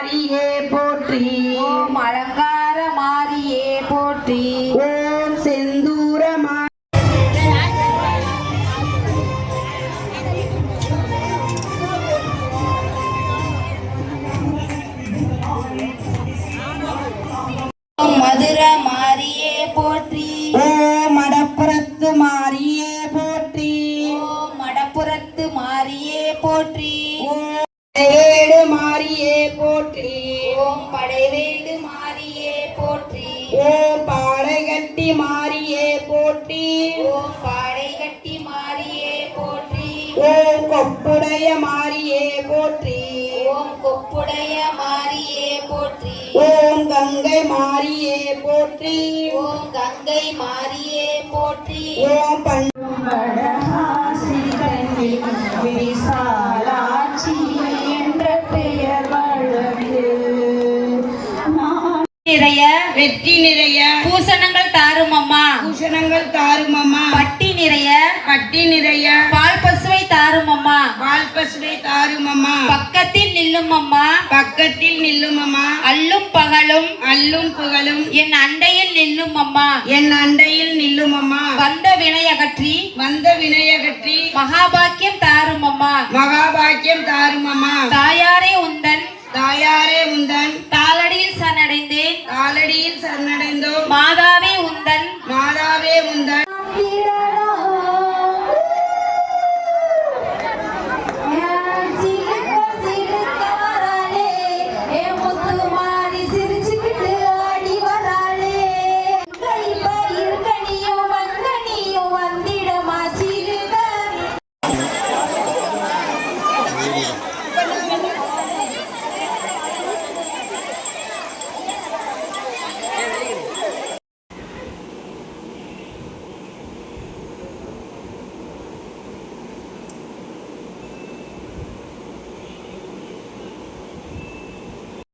மாரியே போற்றி. ஓம் அலங்கார மாரியே போற்றி. ஓம் செந்தூர மதுர மாரியே போற்றி. ஓம் மடப்புறத்து மாரியே போற்றி. ஓம் மடப்புறத்து மாரியே போற்றி. படைவேடு மாரியே போற்றி. ஓம் படைவேடு மாரியே போற்றி. ஓம் பாடைகட்டி மாரியே போற்றி. ஓம் பாடைகட்டி மாரியே போற்றி. ஓம் கொப்புடைய மாரியே போற்றி. ஓம் கொப்புடைய மாரியே போற்றி. ஓம் கங்கை மாரியே போற்றி. ஓம் கங்கை மாரியே போற்றி. ஓம் பண்படஹாசி கண்ணி விசாலாட்சி என்ற பெயர் வழக்கு. நிறைய வெற்றி நிறைய பூசணங்கள் தாரும் அம்மா. பூஷணங்கள் தாரும் அம்மா. பட்டி நிறைய பட்டி நிறைய பால் பசுவை தாரும் அம்மா. பால் பசுவை தாரும் அம்மா. பக்கத்தில் நில்லும் அம்மா. பக்கத்தில் நில்லும் அம்மா. அல்லும் பகலும் அல்லும் புகழும் என் அண்டையில் நில்லும் அம்மா. என் அண்டையில் நில்லும் அம்மா. வந்த வினையகற்றி வந்த வினையகற்றி மகாபாக்கியம் தாரும் அம்மா. மகாபாக்கியம் தாரும் அம்மா. தாயாரே உந்தன் தாயாரே உந்தன் தாளடியில் சரணடைந்தேன். காலடியில் சரணடைந்தோம். மாத